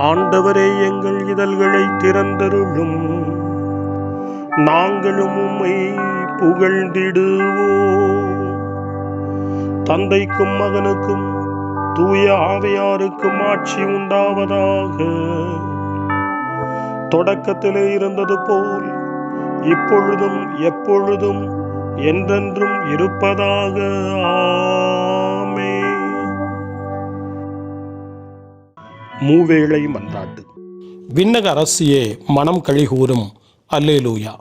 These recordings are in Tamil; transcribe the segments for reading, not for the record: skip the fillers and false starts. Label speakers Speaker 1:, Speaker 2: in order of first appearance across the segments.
Speaker 1: ஆண்டவரே, எங்கள் இதழ்களை திறந்தருளும், நாங்களும் உம்மை புகழ்ந்திடுவோம். தந்தைக்கும் மகனுக்கும் தூய ஆவியாருக்கும் ஆட்சி உண்டாவதாக. தொடக்கத்திலே இருந்தது போல் இப்பொழுதும் எப்பொழுதும் என்றென்றும் இருப்பதாக. ஆமென். மூவேளை மன்றாட்டு. விண்ணக அரசியே, மனம் கழிகூரும். அல்லேலூயா.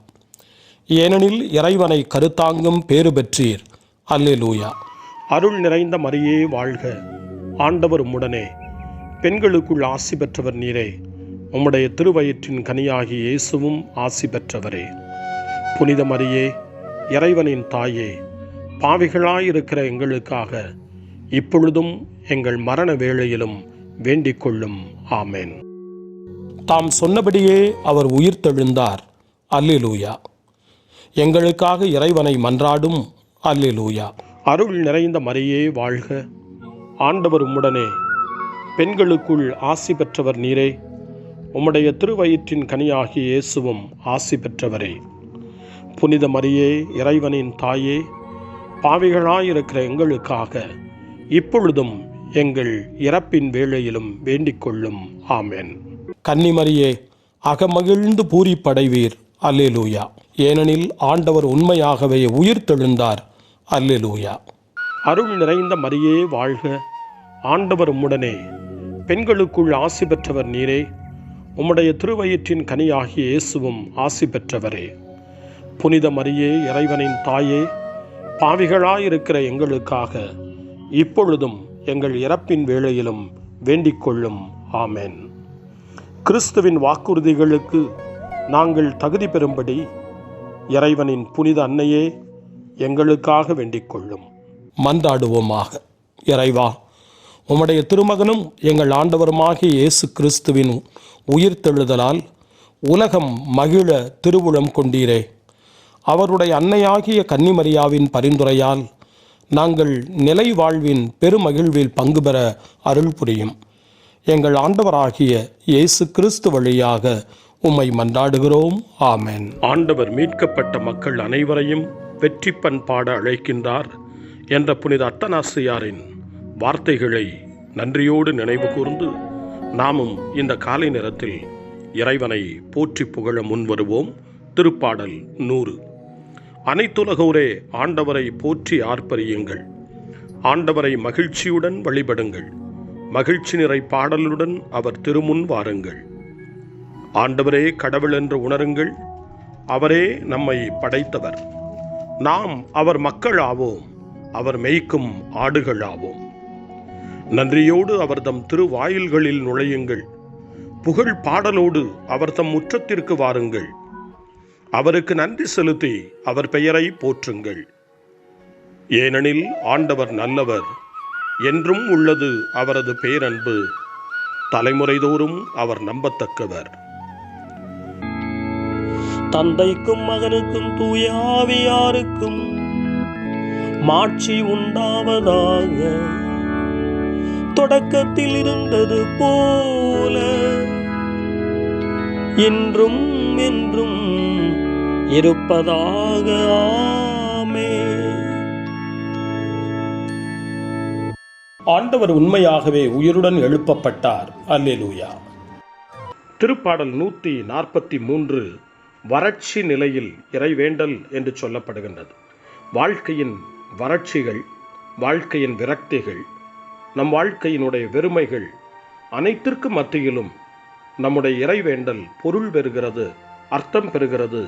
Speaker 1: ஏனெனில் இறைவனை கருத்தாங்கும் பேறு பெற்றீர். அல்லேலூயா. அருள் நிறைந்த மரியே வாழ்க, ஆண்டவர் உம்முடனே, பெண்களுக்குள் ஆசி பெற்றவர் நீரே. உம்முடைய திருவயிற்றின் கனியாகி இயேசுவும் ஆசி பெற்றவரே. புனித மரியே, இறைவனின் தாயே, பாவிகளாயிருக்கிற எங்களுக்காக இப்பொழுதும் எங்கள் மரண வேளையிலும் வேண்டிக் கொள்ளும். ஆமென். தாம் சொன்னபடியே அவர் உயிர்த்தெழுந்தார். அல்லேலூயா. எங்களுக்காக இறைவனை மன்றாடும். அல்லேலூயா. அருள் நிறைந்த மரியே வாழ்க, ஆண்டவர் உம்முடனே, பெண்களுக்குள் ஆசி பெற்றவர் நீரே. உம்முடைய திருவயிற்றின் கனியாகி இயேசுவும் ஆசி பெற்றவரே. புனித மரியே, இறைவனின் தாயே, பாவிகளாயிருக்கிற எங்களுக்காக இப்பொழுதும் எங்கள் இறப்பின் வேளையிலும் வேண்டிக் கொள்ளும். ஆமென். கன்னிமரியே, அகமகிழ்ந்து பூரிப்படைவீர். அல்லேலூயா. ஏனெனில் ஆண்டவர் உண்மையாகவே உயிர்த்தெழுந்தார். அல்லேலூயா. அருள் நிறைந்த மரியே வாழ்க, ஆண்டவர் உம்முடனே, பெண்களுக்குள் ஆசி பெற்றவர் நீரே. உம்முடைய திருவயிற்றின் கனியாகிய இயேசுவும் ஆசி பெற்றவரே. புனித மரியே, இறைவனின் தாயே, பாவிகளாயிருக்கிற எங்களுக்காக இப்பொழுதும் எங்கள் இறப்பின் வேளையிலும் வேண்டிக் கொள்ளும். ஆமென். கிறிஸ்துவின் வாக்குறுதிகளுக்கு நாங்கள் தகுதி பெறும்படி இறைவனின் புனித அன்னையே, எங்களுக்காக வேண்டிக் கொள்ளும். மன்றாடுவோமாக. இறைவா, உம்முடைய திருமகனும் எங்கள் ஆண்டவருமாகிய இயேசு கிறிஸ்துவின் உயிர்த்தெழுதலால் உலகம் மகிழ திருவுளம் கொண்டீரே. அவருடைய அன்னையாகிய கன்னிமரியாவின் பரிந்துரையால் நாங்கள் நிலை வாழ்வின் பெருமகிழ்வில் பங்கு பெற அருள் புரியும். எங்கள் ஆண்டவராகிய இயேசு கிறிஸ்து வழியாக உம்மை மன்றாடுகிறோம். ஆமென். ஆண்டவர் மீட்கப்பட்ட மக்கள் அனைவரையும் வெற்றி பண்பாட அழைக்கின்றார் என்ற புனித அத்தனாசியாரின் வார்த்தைகளை நன்றியோடு நினைவு கூர்ந்து நாமும் இந்த காலை நேரத்தில் இறைவனை போற்றி புகழ முன்வருவோம். திருப்பாடல் 100. அனைத்துலகோரே, ஆண்டவரை போற்றி ஆர்ப்பரியுங்கள். ஆண்டவரை மகிழ்ச்சியுடன் வழிபடுங்கள். மகிழ்ச்சி நிறை பாடலுடன் அவர் திருமுன் வாருங்கள். ஆண்டவரே கடவுள் என்று உணருங்கள். அவரே நம்மை படைத்தவர். நாம் அவர் மக்கள் ஆவோம். அவர் மேய்க்கும் ஆடுகள் ஆவோம். நன்றியோடு அவர் தம் திருவாயில்களில் நுழையுங்கள். புகழ் பாடலோடு அவர் தம் முற்றத்திற்கு வாருங்கள். அவருக்கு நன்றி செலுத்தி அவர் பெயரை போற்றுங்கள். ஏனெனில் ஆண்டவர் நல்லவர், என்றும் உள்ளது அவரது பேரன்பு, தலைமுறைதோறும் அவர் நம்பத்தக்கவர். தந்தைக்கும் மகனுக்கும் தூய ஆவியாருக்கும் மாட்சி உண்டாவதாக. தொடக்கத்தில் இருந்தது போல இன்றும் என்றும் இருப்பதாக. ஆமென். ஆண்டவர் உண்மையாகவே உயிருடன் எழுப்பப்பட்டார். அல்லேலூயா. திருப்பாடல் 143 வறட்சி நிலையில் இறைவேண்டல் என்று சொல்லப்படுகின்றது. வாழ்க்கையின் வறட்சிகள், வாழ்க்கையின் விரக்திகள், நம் வாழ்க்கையினுடைய வெறுமைகள் அனைத்திற்கும் மத்தியிலும் நம்முடைய இறைவேண்டல் பொருள் பெறுகிறது, அர்த்தம் பெறுகிறது.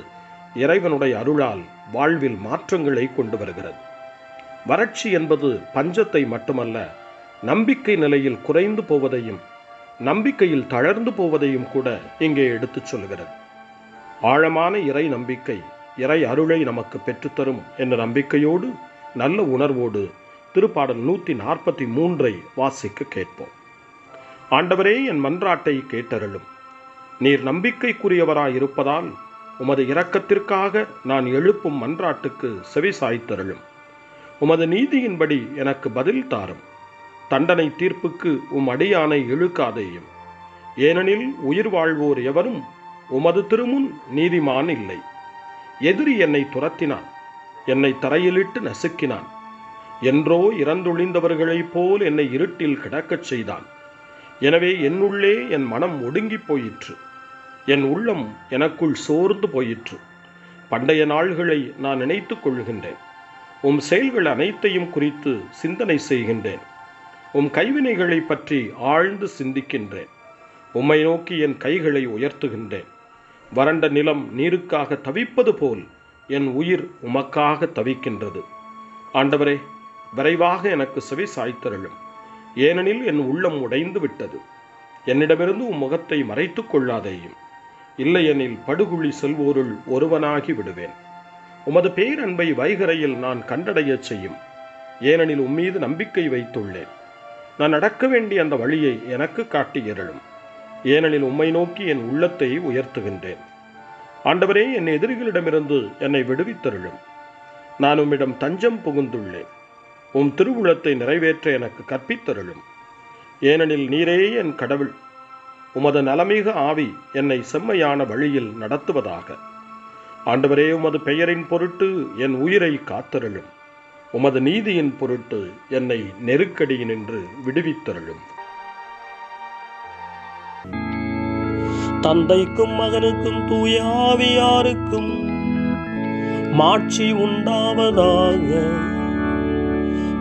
Speaker 1: இறைவனுடைய அருளால் வாழ்வில் மாற்றங்களை கொண்டு வருகிறது. வறட்சி என்பது பஞ்சத்தை மட்டுமல்ல, நம்பிக்கை நிலையில் குறைந்து போவதையும் நம்பிக்கையில் தளர்ந்து போவதையும் கூட இங்கே எடுத்துச் சொல்கிறது. ஆழமான இறை நம்பிக்கை இறை அருளை நமக்கு பெற்றுத்தரும் என்ற நம்பிக்கையோடு, நல்ல உணர்வோடு திருப்பாடல் 143 வாசிக்க கேட்போம். ஆண்டவரே, என் மன்றாட்டை கேட்டருளும். நீர் நம்பிக்கைக்குரியவராயிருப்பதால் உமது இரக்கத்திற்காக நான் எழுப்பும் மன்றாட்டுக்கு செவி சாய்த்தருளும். உமது நீதியின்படி எனக்கு பதில் தாரும். தண்டனை தீர்ப்புக்கு உம் அடியானை இழுக்காதேயும். ஏனெனில் உயிர் வாழ்வோர் எவரும் உமது திருமுன் நீதிமான் இல்லை. எதிரி என்னை துரத்தினான், என்னை தரையிலிட்டு நசுக்கினான். என்றோ இறந்தொழிந்தவர்களைப் போல் என்னை இருட்டில் கிடக்கச் செய்தான். எனவே என்னுள்ளே என் மனம் ஒடுங்கி போயிற்று, என் உள்ளம் எனக்குள் சோர்ந்து போயிற்று. பண்டைய நாள்களை நான் நினைத்துக் கொள்கின்றேன். உம் செயல்கள் அனைத்தையும் குறித்து சிந்தனை செய்கின்றேன். உம் கைவினைகளை பற்றி ஆழ்ந்து சிந்திக்கின்றேன். உம்மை நோக்கி என் கைகளை உயர்த்துகின்றேன். வறண்ட நிலம் நீருக்காக தவிப்பது போல் என் உயிர் உமக்காக தவிக்கின்றது. ஆண்டவரே, விரைவாக எனக்கு செவி சாய்த்தருளும். ஏனெனில் என் உள்ளம் உடைந்து விட்டது. என்னிடமிருந்து உம் முகத்தை மறைத்துக் கொள்ளாதேயும். இல்லையெனில் படுகுழி செல்வோருள் ஒருவனாகி விடுவேன். உமது பேரன்பை வைகரையில் நான் கண்டடையச் செய்யும். ஏனெனில் உம்மீது நம்பிக்கை வைத்துள்ளேன். நான் நடக்க வேண்டிய அந்த வழியை எனக்கு காட்டியருளும். ஏனெனில் உம்மை நோக்கி என் உள்ளத்தை உயர்த்துகின்றேன். ஆண்டவரே, என் எதிரிகளிடமிருந்து என்னை விடுவித்தருளும். நான் உம்மிடம் தஞ்சம் புகுந்துள்ளேன். உம் திருவுளத்தை நிறைவேற்ற எனக்கு கற்பித்தருளும். ஏனெனில் நீரே என் கடவுள். உமது நலமிகு ஆவி என்னை செம்மையான வழியில் நடத்துவதாக. ஆண்டவரே, உமது பெயரின் பொருட்டு என் உயிரை காத்தருளும். உமது நீதியின் பொருட்டு என்னை நெருக்கடியினின்று விடுவித்தருளும்.
Speaker 2: தந்தைக்கும் மகனுக்கும் தூய ஆவியாருக்கும் மாட்சி உண்டாவதாக.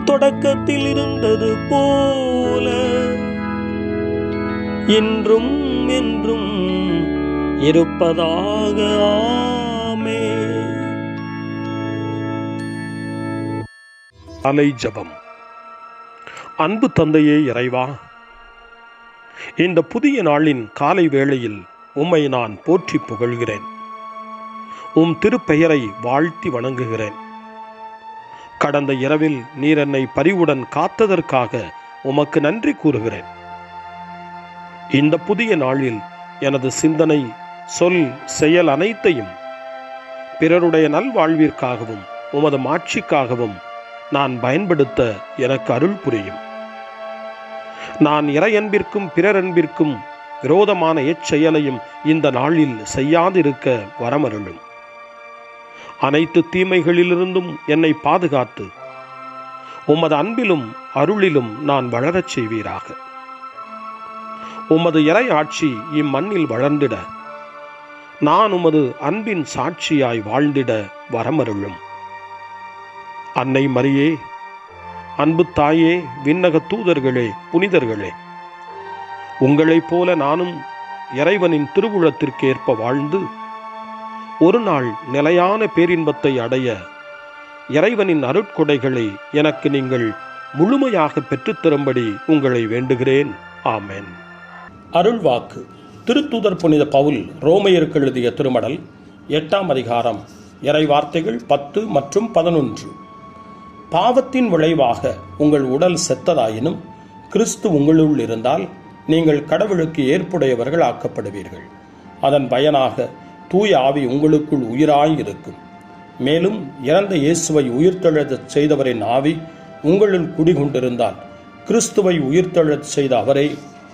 Speaker 2: தொடக்கத்தில் இருந்தது போல இன்றும் என்றும் இருப்பதாக. ஆமென்.
Speaker 1: காலை ஜெபம். அன்பு தந்தையே இறைவா, இந்த புதிய நாளின் காலை வேளையில் உம்மை நான் போற்றி புகழ்கிறேன். உம் திருப்பெயரை வாழ்த்தி வணங்குகிறேன். கடந்த இரவில் நீர் என்னை பரிவுடன் காத்ததற்காக உமக்கு நன்றி கூறுகிறேன். இந்த புதிய நாளில் எனது சிந்தனை, சொல், செயல் அனைத்தையும் பிறருடைய நல்வாழ்விற்காகவும் உமது மாட்சிக்காகவும் நான் பயன்படுத்த எனக்கு அருள் புரியும். நான் இறையன்பிற்கும் பிறரன்பிற்கும் விரோதமான எச்செயலையும் இந்த நாளில் செய்யாதிருக்க வரமருளும். அனைத்து தீமைகளிலிருந்தும் என்னை பாதுகாத்து உமது அன்பிலும் அருளிலும் நான் வளரச் செய்வீராக. உமது இறை ஆட்சி இம்மண்ணில் வளர்ந்திட நான் உமது அன்பின் சாட்சியாய் வாழ்ந்திட வரமருளும். அன்னை மரியே, அன்பு தாயே, விண்ணக தூதர்களே, புனிதர்களே, உங்களைப் போல நானும் இறைவனின் திருவுளத்திற்கேற்ப வாழ்ந்து ஒரு நாள் நிலையான பேரின்பத்தை அடைய இறைவனின் அருட்கொடைகளை எனக்கு நீங்கள் முழுமையாக பெற்றுத்தரும்படி உங்களை வேண்டுகிறேன். ஆமென்.
Speaker 3: அருள்வாக்கு. திருத்தூதர் புனித பவுல் ரோமையருக்கு எழுதிய திருமடல் 8ஆம் அதிகாரம் இறை வார்த்தைகள் 10 மற்றும் 11. பாவத்தின் விளைவாக உங்கள் உடல் செத்ததாயினும் கிறிஸ்து உங்களுள் இருந்தால் நீங்கள் கடவுளுக்கு ஏற்புடையவர்கள் ஆக்கப்படுவீர்கள். அதன் பயனாக தூய ஆவி உங்களுக்குள் உயிராய் இருக்கும். மேலும் இறந்த இயேசுவை உயிர்த்தெழச் செய்தவரின் ஆவி உங்களுள் குடிகொண்டிருந்தால் கிறிஸ்துவை உயிர்த்தெழச் செய்த அவரை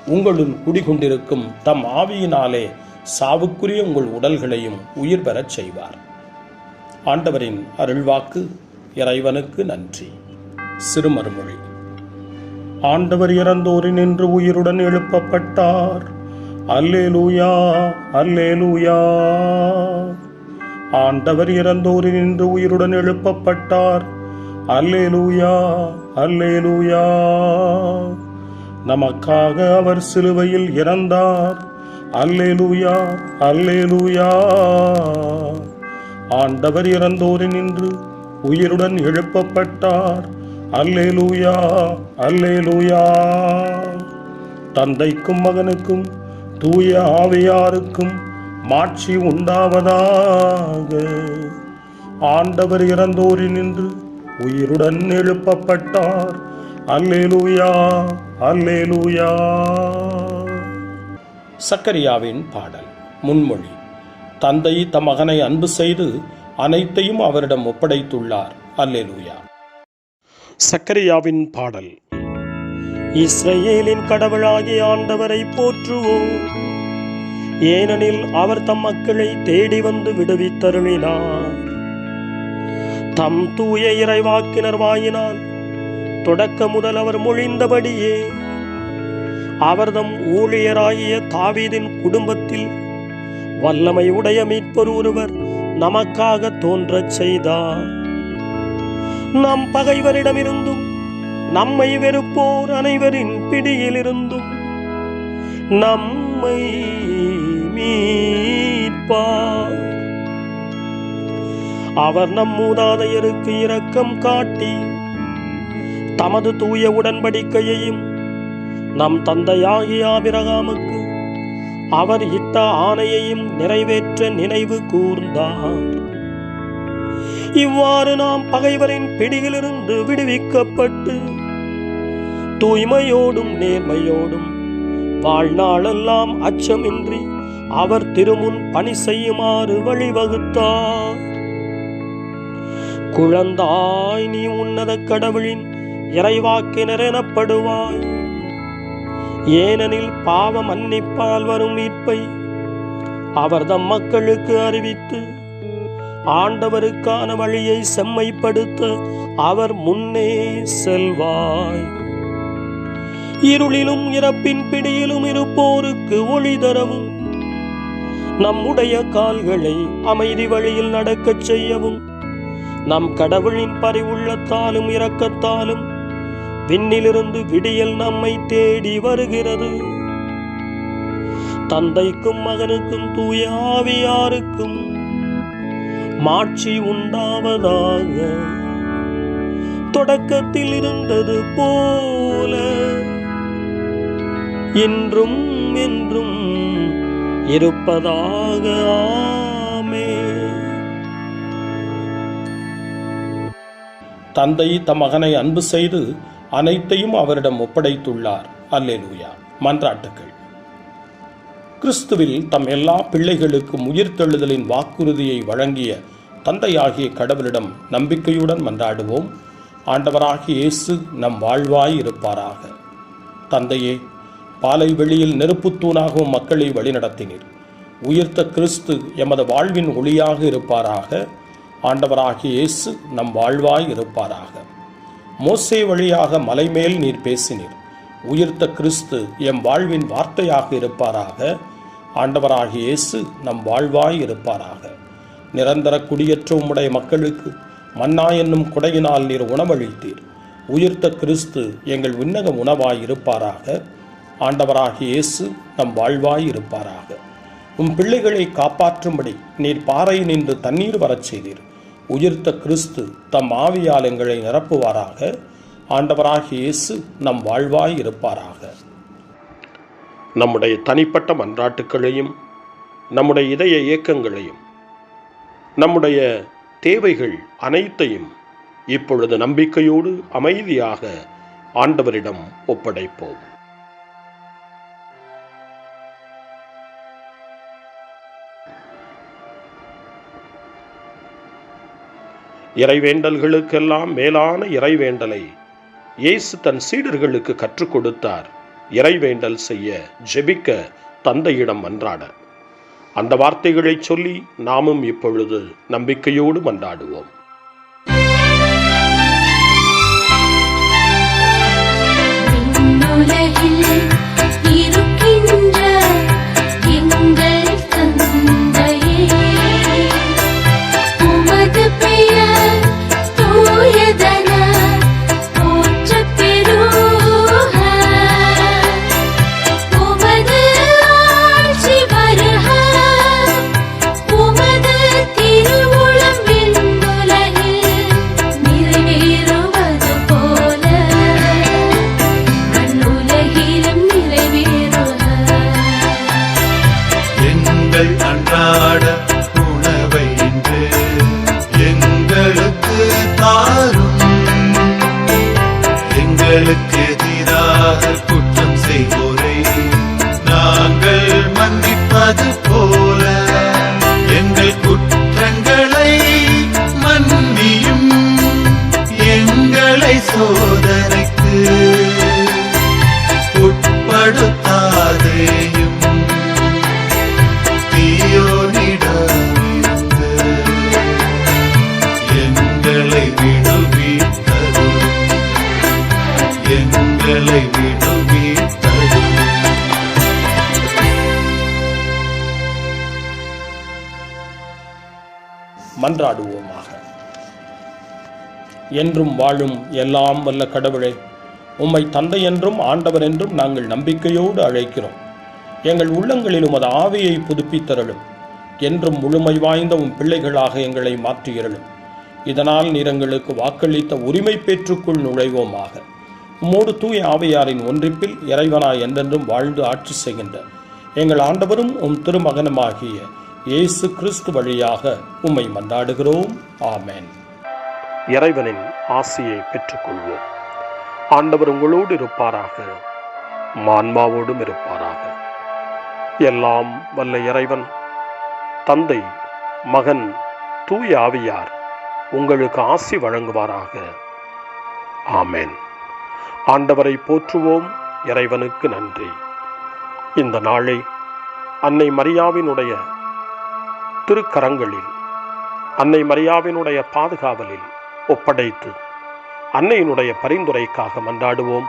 Speaker 3: உங்களுள் குடிகொண்டிருக்கும் தம் ஆவியினாலே சாவுக்குரிய உங்கள் உடல்களையும் உயிர் பெறச் செய்வார். ஆண்டவரின் அருள்வாக்கு. இறைவனுக்கு நன்றி. சிறுமறுமொழி. ஆண்டவர் இறந்தோரினின்று உயிருடன் எழுப்பப்பட்டார். அல்லேலூயா, அல்லேலூயா. ஆண்டவர் இறந்தோரினின்று உயிருடன் எழுப்பப்பட்டார். அல்லேலூயா, அல்லேலூயா. நமக்காக அவர் சிலுவையில் இறந்தார். அல்லேலூயா, அல்லேலூயா. ஆண்டவர் இறந்தோரினின்று உயிருடன் எழுப்பப்பட்டார். அல்லேலூயா, அல்லேலூயா. தந்தைக்கும் மகனுக்கும் தூய ஆவியாருக்கும் மாட்சி உண்டாவதாக. ஆண்டவர் இறந்தோரினின்று உயிருடன் எழுப்பப்பட்டார். அல்லேலூயா, அல்லேலூயா. சக்கரியாவின் பாடல். முன்மொழி. தந்தை தம் மகனை அன்பு செய்து அனைத்தையும் அவரிடம் ஒப்படைத்துள்ளார். அல்லேலூயா.
Speaker 1: சக்கரியாவின் பாடல்.
Speaker 2: இஸ்ரவேலின் கடவுளாகிய ஆண்டவரை போற்றுவோம். ஏனெனில் அவர் தம் மக்களை தேடி வந்து விடுவித்தருளினார். தம் தூய இறைவாக்கினர் வாயினால் தொடக்க முதல் அவர் மொழிந்தபடியே அவர்தம் ஊழியராகிய தாவீதின் குடும்பத்தில் வல்லமை உடைய மீட்பர் ஒருவர் நமக்காக தோன்றச் செய்தார். நம் பகைவரிடமிருந்தும் நம்மை வெறுப்போர் அனைவரின் பிடியிலிருந்தும் நம்மை மீட்பார். அவர் நம் மூதாதையருக்கு இரக்கம் காட்டி தமது தூய உடன்படிக்கையையும் நம் தந்தையாகிய ஆபிரகாமுக்கு அவர் இட்ட ஆணையையும் நிறைவேற்ற நினைவு கூர்ந்தார். இவ்வாறு நாம் பகைவரின் பிடியிலிருந்து விடுவிக்கப்பட்டு தூய்மையோடும் நேர்மையோடும் வாழ்நாளெல்லாம் அச்சமின்றி அவர் திருமுன் பணி செய்யுமாறு வழிவகுத்தார். குழந்தாய், நீ உன்னத கடவுளின் இறைவாக்கினர் எனப்படுவாய். ஏனெனில் பாவ மன்னிப்பால் வரும் மீட்பை அவர் தம் மக்களுக்கு அறிவித்து ஆண்டவருக்கான வழியை செம்மைப்படுத்த அவர் முன்னே செல்வாய். இருளிலும் இறப்பின் பிடியிலும் இருப்போருக்கு ஒளி தரவும் நம்முடைய கால்களை அமைதி வழியில் நடக்கச் செய்யவும் நம் கடவுளின் பரிவுள்ளத்தாலும் இரக்கத்தாலும் விண்ணிலிருந்து விடியல் நம்மை தேடி வருகிறது. தந்தைக்கும் மகனுக்கும் தூய ஆவியாருக்கும் மாட்சி உண்டாவதாக. தொடக்கத்தில் இருந்தது போல இன்றும் என்றும் இருப்பதாக. ஆமென்.
Speaker 3: தந்தை தம் மகனை அன்பு செய்து அனைத்தையும் அவரிடம் ஒப்படைத்துள்ளார். அல்லேலூயா. மன்றாட்டுக்கள். கிறிஸ்துவில் தம் எல்லா பிள்ளைகளுக்கும் உயிர்த்தெழுதலின் வாக்குறுதியை வழங்கிய தந்தையாகிய கடவுளிடம் நம்பிக்கையுடன் மன்றாடுவோம். ஆண்டவராகிய இயேசு நம் வாழ்வாய் இருப்பாராக. தந்தையே, பாலை வெளியில் நெருப்புத்தூணாகவும் மக்களை வழிநடத்தினீர். உயிர்த்த கிறிஸ்து எமது வாழ்வின் ஒளியாக இருப்பாராக. ஆண்டவராகிய இயேசு நம் வாழ்வாய் இருப்பாராக. மோசே வழியாக மலைமேல் நீர் பேசினீர். உயிர்த்த கிறிஸ்து எம் வாழ்வின் வார்த்தையாக இருப்பாராக. ஆண்டவராகிய இயேசு நம் வாழ்வாய் இருப்பாராக. நிரந்தர குடியேற்ற உம்முடைய மக்களுக்கு மன்னா என்னும் குடையினால் நீர் உணவளித்தீர். உயிர்த்த கிறிஸ்து எங்கள் விண்ணக உணவாய் இருப்பாராக. ஆண்டவராகிய இயேசு நம் வாழ்வாய் இருப்பாராக. உம் பிள்ளைகளை காப்பாற்றும்படி நீர் பாறை நின்று தண்ணீர் வரச் செய்தீர். உயிர்த்த கிறிஸ்து தம் ஆவியால் எங்களை நிரப்புவாராக. ஆண்டவராகிய இயேசு நம் வாழ்வாய் இருப்பாராக.
Speaker 1: நம்முடைய தனிப்பட்ட மன்றாட்டுக்களையும் நம்முடைய இதய இயக்கங்களையும் நம்முடைய தேவைகள் அனைத்தையும் இப்பொழுது நம்பிக்கையோடு அமைதியாக ஆண்டவரிடம் ஒப்படைப்போம். இறைவேண்டல்களுக்கெல்லாம் மேலான இறைவேண்டலை இயேசு தன் சீடர்களுக்கு கற்றுக் கொடுத்தார். இறைவேண்டல் செய்ய, ஜெபிக்க, தந்தையிடம் மன்றாட. அந்த வார்த்தைகளை சொல்லி நாமும் இப்பொழுது நம்பிக்கையோடு மன்றாடுவோம்.
Speaker 4: அன்றாட உணவை இன்று எங்களுக்கு தாரும். எங்களுக்கு எதிராக குற்றம் செய்வோரை நாங்கள் மன்னிப்பது போல எங்கள் குற்றங்களை மன்னியும். எங்களை சோதனைக்கு
Speaker 3: மன்றாடுவோமாக. என்றும் வாழும் எல்லாம் வல்ல கடவுளே, உம்மை தந்தை என்றும் ஆண்டவர் என்றும் நாங்கள் நம்பிக்கையோடு அழைக்கிறோம். எங்கள் உள்ளங்களில் உமது ஆவியை புதுப்பித்தருளும். என்றும் முழுமை வாய்ந்த உம் பிள்ளைகளாக எங்களை மாற்றியருளும். இதனால் நீர் எங்களுக்கு வாக்களித்த உரிமை பெற்றுக்குள் நுழைவோமாக. உம்மோடு தூய ஆவியாரின் ஒன்றிப்பில் இறைவனாய் என்றென்றும் வாழ்ந்து ஆட்சி செய்கின்ற எங்கள் ஆண்டவரும் உம் திருமகனுமாகிய இயேசு கிறிஸ்து வழியாக உம்மை மன்றாடுகிறோம். ஆமென்.
Speaker 1: இறைவனின் ஆசியை பெற்றுக்கொள்வோம். ஆண்டவர் உங்களோடு இருப்பாராக, ஆன்மாவோடும் இருப்பாராக. எல்லாம் வல்ல இறைவன் தந்தை, மகன், தூய ஆவியார் உங்களுக்கு ஆசி வழங்குவாராக. ஆமென். ஆண்டவரை போற்றுவோம். இறைவனுக்கு நன்றி. இந்த நாளை அன்னை மரியாவினுடைய திருக்கரங்களில், அன்னை மரியாவினுடைய பாதுகாவலில் ஒப்படைத்து அன்னையினுடைய பரிந்துரைக்காக மன்றாடுவோம்.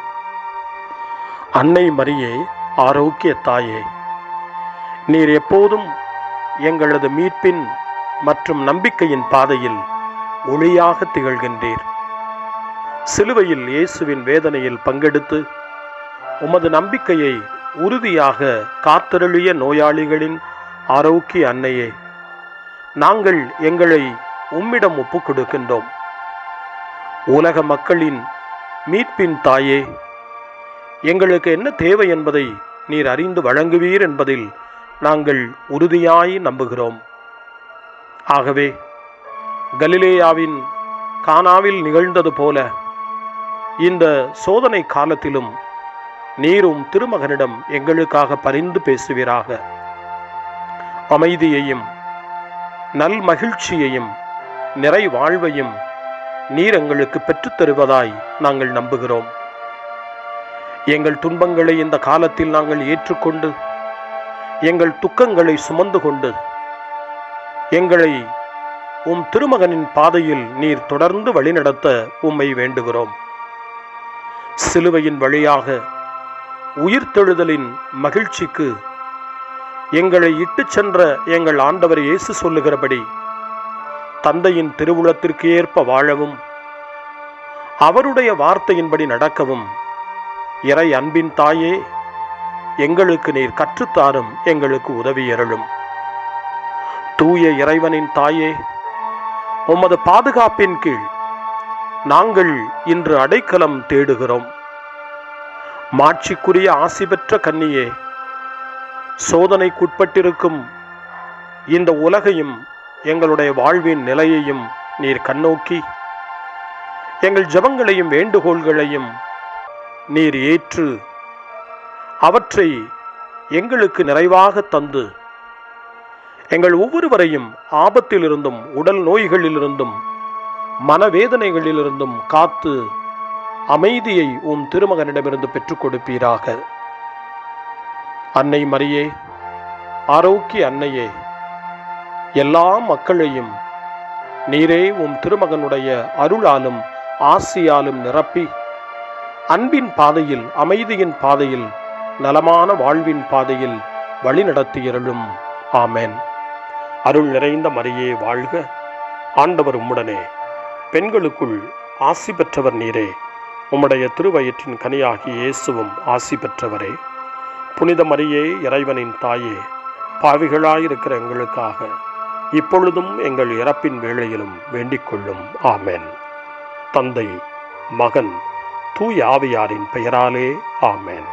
Speaker 1: அன்னை மரியே, ஆரோக்கிய தாயே, நீர் எப்போதும் எங்களது மீட்பின் மற்றும் நம்பிக்கையின் பாதையில் ஒளியாக திகழ்கின்றீர். சிலுவையில் இயேசுவின் வேதனையில் பங்கெடுத்து உமது நம்பிக்கையை உறுதியாக காத்தருளிய நோயாளிகளின் ஆரோக்கிய அன்னையே, நாங்கள் எங்களை உம்மிடம் ஒப்புக் கொடுக்கின்றோம். உலக மக்களின் மீட்பின் தாயே, எங்களுக்கு என்ன தேவை என்பதை நீர் அறிந்து வழங்குவீர் என்பதில் நாங்கள் உறுதியாய் நம்புகிறோம். ஆகவே கலிலேயாவின் கானாவில் நிகழ்ந்தது போல இந்த சோதனை காலத்திலும் நீரும் திருமகனிடம் எங்களுக்காக பரிந்து பேசுவீராக. அமைதியையும் நல் மகிழ்ச்சியையும் நிறை வாழ்வையும் நீர் எங்களுக்கு பெற்றுத்தருவதாய் நாங்கள் நம்புகிறோம். எங்கள் துன்பங்களை இந்த காலத்தில் நாங்கள் ஏற்றுக்கொண்டு, எங்கள் துக்கங்களை சுமந்து கொண்டு, எங்களை உம் திருமகனின் பாதையில் நீர் தொடர்ந்து வழிநடத்த உம்மை வேண்டுகிறோம். சிலுவையின் வழியாக உயிர்த்தெழுதலின் மகிழ்ச்சிக்கு எங்களை இட்டுச் சென்ற எங்கள் ஆண்டவர் இயேசு சொல்லுகிறபடி தந்தையின் திருவுளத்திற்கு ஏற்ப வாழவும், அவருடைய வார்த்தையின்படி நடக்கவும் இறை அன்பின் தாயே, எங்களுக்கு நீர் கற்றுத்தாரும், எங்களுக்கு உதவியருளும். தூய இறைவனின் தாயே, உமது பாதுகாப்பின் கீழ் நாங்கள் இன்று அடைக்கலம் தேடுகிறோம். மாட்சிக்குரிய ஆசி பெற்ற கன்னியே, சோதனைக்குட்பட்டிருக்கும் இந்த உலகையும் எங்களுடைய வாழ்வின் நிலையையும் நீர் கண்ணோக்கி எங்கள் ஜெபங்களையும் வேண்டுகோள்களையும் நீர் ஏற்று அவற்றை எங்களுக்கு நிறைவாக தந்து எங்கள் ஒவ்வொருவரையும் ஆபத்திலிருந்தும் உடல் நோய்களிலிருந்தும் மனவேதனைகளிலிருந்தும் காத்து அமைதியை உம் திருமகனிடமிருந்து பெற்றுக் கொடுப்பீராக. அன்னை மரியே, ஆரோக்கிய அன்னையே, எல்லா மக்களையும் நீரே உம் திருமகனுடைய அருளாலும் ஆசியாலும் நிரப்பி அன்பின் பாதையில், அமைதியின் பாதையில், நலமான வாழ்வின் பாதையில் வழிநடத்தியருளும். ஆமென். அருள் நிறைந்த மரியே வாழ்க, ஆண்டவர் உம்முடனே, பெண்களுக்குள் ஆசி பெற்றவர் நீரே, உம்முடைய திருவயிற்றின் கனியாகிய இயேசுவும் ஆசி பெற்றவரே. புனித மரியே, இறைவனின் தாயே, பாவிகளாயிருக்கிற எங்களுக்காக இப்பொழுதும் எங்கள் இறப்பின் வேளையிலும் வேண்டிக் கொள்ளும். ஆமென். தந்தை, மகன், தூய ஆவியாரின் பெயராலே ஆமென்.